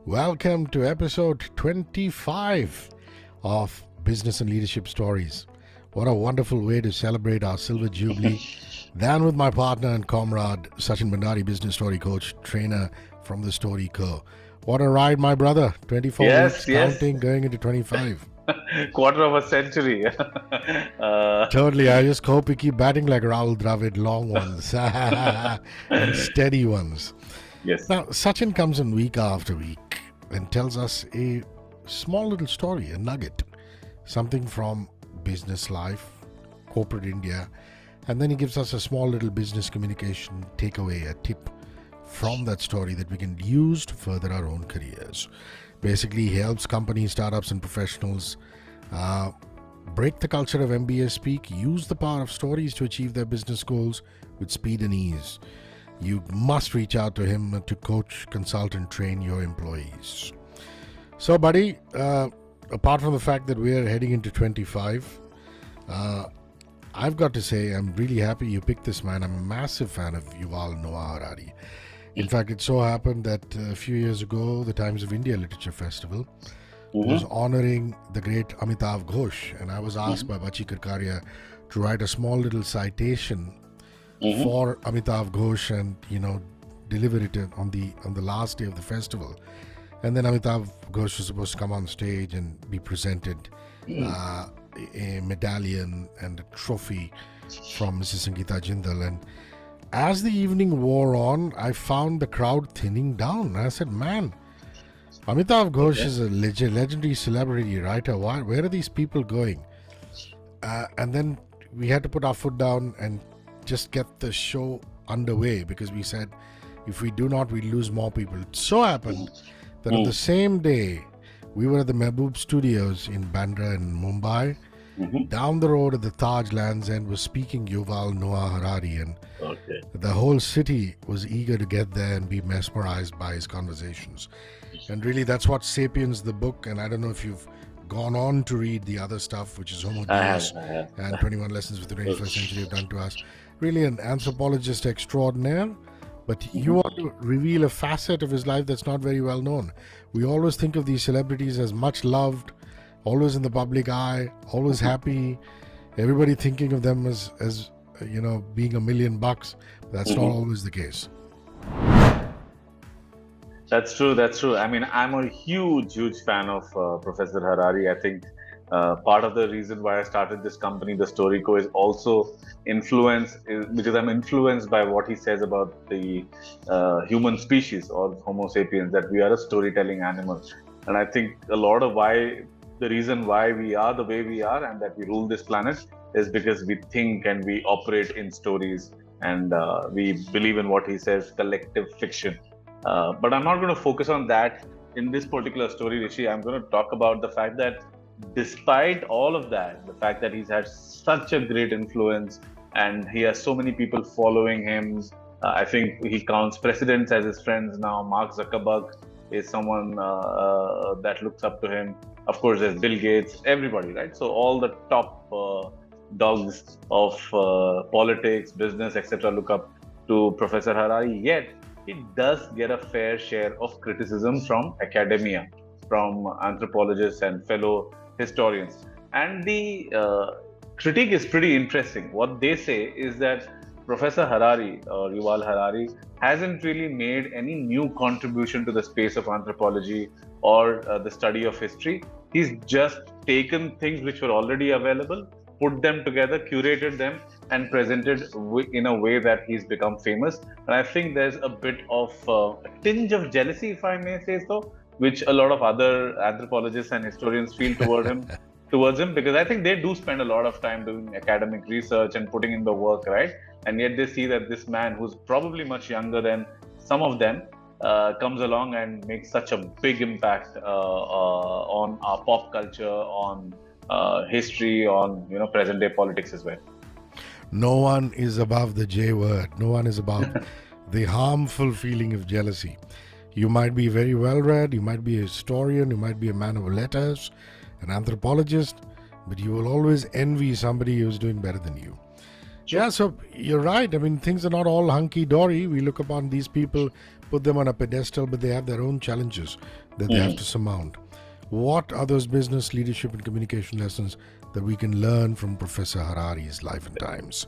Welcome to episode 25 of Business and Leadership Stories. What a wonderful way to celebrate our silver jubilee than with my partner and comrade, Sachin Bhandari, business story coach, trainer from the Story Co. What a ride, my brother. 24 weeks counting, going into 25. Quarter of a century. Totally. I just hope we keep batting like Rahul Dravid, long ones and steady ones. Yes. Now, Sachin comes in week after week and tells us a small little story, a nugget, something from business life, corporate India, and then he gives us a small little business communication takeaway, a tip from that story that we can use to further our own careers. Basically, he helps companies, startups, and professionals break the culture of MBA speak, use the power of stories to achieve their business goals with speed and ease. You must reach out to him to coach, consult, and train your employees. So, buddy, apart from the fact that we're heading into 25, I've got to say I'm really happy you picked this man. I'm a massive fan of Yuval Noah Harari. In fact, it so happened that a few years ago, the Times of India Literature Festival was honoring the great Amitav Ghosh, and I was asked by Bachi Karkaria to write a small little citation for Amitav Ghosh and deliver it on the last day of the festival. And then Amitav Ghosh was supposed to come on stage and be presented a medallion and a trophy from Mrs. Sangeeta Jindal. And as the evening wore on, I found the crowd thinning down. I said, man, Amitav Ghosh is a legendary celebrity writer. Where are these people going? And then we had to put our foot down and just get the show underway, because we said if we do not, we lose more people. It so happened that on the same day, we were at the Mehboob Studios in Bandra in Mumbai. Down the road at the Taj Lands End was speaking Yuval Noah Harari, and the whole city was eager to get there and be mesmerized by his conversations. And really, that's what Sapiens, the book, and I don't know if you've gone on to read the other stuff, which is Homo Deus and 21 Lessons for the 21st Century have done to us. Really an anthropologist extraordinaire, but you want to reveal a facet of his life that's not very well known. We always think of these celebrities as much loved, always in the public eye, always happy, everybody thinking of them as being $1 million. That's not always the case. That's true. I mean, I'm a huge fan of Professor Harari. I think part of the reason why I started this company, the Story Co, is also because I'm influenced by what he says about the human species, or Homo sapiens, that we are a storytelling animal. And I think a lot of the reason why we are the way we are and that we rule this planet is because we think and we operate in stories, and we believe in what he says, collective fiction. But I'm not going to focus on that in this particular story, Hrishi. I'm going to talk about the fact that despite all of that, the fact that he's had such a great influence and he has so many people following him. I think he counts presidents as his friends now. Mark Zuckerberg is someone that looks up to him. Of course, there's Bill Gates, everybody, right? So all the top dogs of politics, business, etc. look up to Professor Harari. Yet, he does get a fair share of criticism from academia, from anthropologists and fellow historians. And the critique is pretty interesting. What they say is that Professor Harari, or Yuval Harari, hasn't really made any new contribution to the space of anthropology or the study of history. He's just taken things which were already available, put them together, curated them, and presented in a way that he's become famous. And I think there's a bit of a tinge of jealousy, if I may say so, which a lot of other anthropologists and historians feel towards him, because I think they do spend a lot of time doing academic research and putting in the work, right? And yet they see that this man, who's probably much younger than some of them, comes along and makes such a big impact on our pop culture, on history, on present day politics as well. No one is above the J word. No one is above the harmful feeling of jealousy. You might be very well read, you might be a historian, you might be a man of letters, an anthropologist, but you will always envy somebody who's doing better than you. Yeah, so you're right. I mean, things are not all hunky-dory. We look upon these people put them on a pedestal, but they have their own challenges that they have to surmount. What are those business, leadership, and communication lessons that we can learn from Professor Harari's life and times?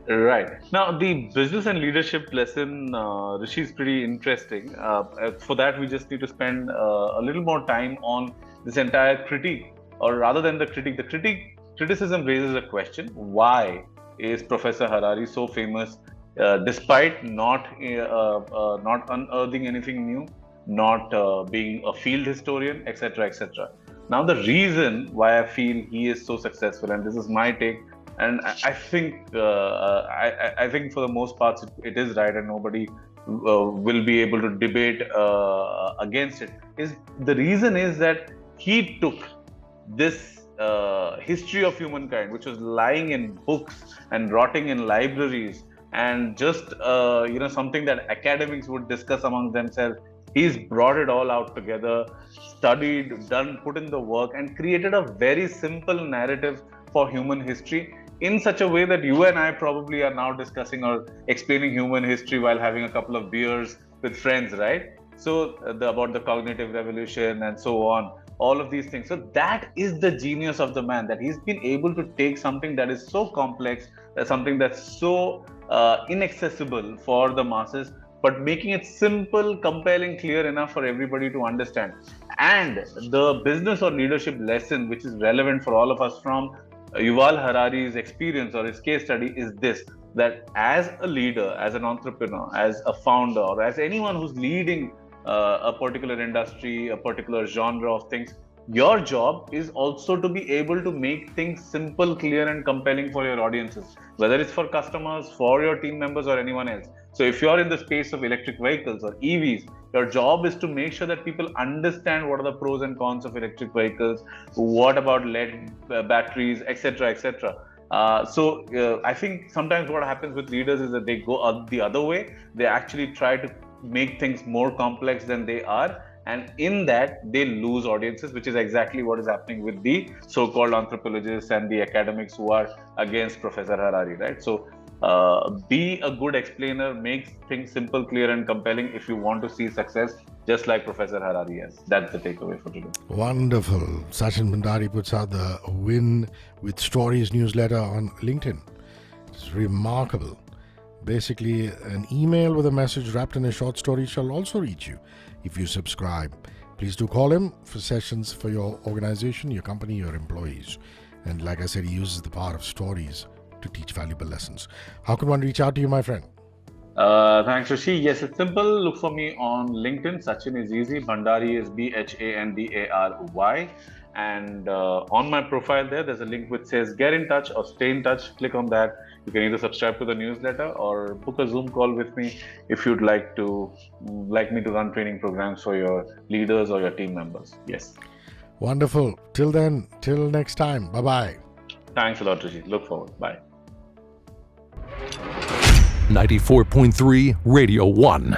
Right. Now, the business and leadership lesson, Rishi, is pretty interesting. For that, we just need to spend a little more time on this entire critique, or rather than the criticism raises a question: why is Professor Harari so famous, despite not unearthing anything new, not being a field historian, etc., etc. Now, the reason why I feel he is so successful, and this is my take, and I think I think for the most parts it is right, and nobody will be able to debate against it. Is the reason is that he took this history of humankind, which was lying in books and rotting in libraries, and just something that academics would discuss among themselves. He's brought it all out together, studied, put in the work, and created a very simple narrative for human history in such a way that you and I probably are now discussing or explaining human history while having a couple of beers with friends, right? So about the cognitive revolution and so on, all of these things. So that is the genius of the man, that he's been able to take something that is so complex, something that's so inaccessible for the masses, but making it simple, compelling, clear enough for everybody to understand. And the business or leadership lesson, which is relevant for all of us from Yuval Harari's experience or his case study, is this: that as a leader, as an entrepreneur, as a founder, or as anyone who's leading a particular industry, a particular genre of things, your job is also to be able to make things simple, clear, and compelling for your audiences, whether it's for customers, for your team members, or anyone else. So if you're in the space of electric vehicles or EVs, your job is to make sure that people understand what are the pros and cons of electric vehicles, what about lead batteries, etc., etc. I think sometimes what happens with leaders is that they go the other way. They actually try to make things more complex than they are, and in that they lose audiences, which is exactly what is happening with the so-called anthropologists and the academics who are against Professor Harari, right? So be a good explainer, make things simple, clear, and compelling if you want to see success, just like Professor Harari has. That's the takeaway for today. Wonderful. Sachin Bhandari puts out the Win with Stories newsletter on LinkedIn. It's remarkable. Basically, an email with a message wrapped in a short story shall also reach you if you subscribe. Please do call him for sessions for your organization, your company, your employees. And like I said, he uses the power of stories to teach valuable lessons. How can one reach out to you, my friend? Thanks, Hrishi. Yes, it's simple. Look for me on LinkedIn. Sachin is easy. Bhandari is Bhandary. And on my profile there's a link which says get in touch or stay in touch. Click on that. You can either subscribe to the newsletter or book a Zoom call with me if you'd like me to run training programs for your leaders or your team members. Yes. Wonderful. Till then, till next time. Bye-bye. Thanks a lot, Hrishi. Look forward. Bye. 94.3 Radio 1.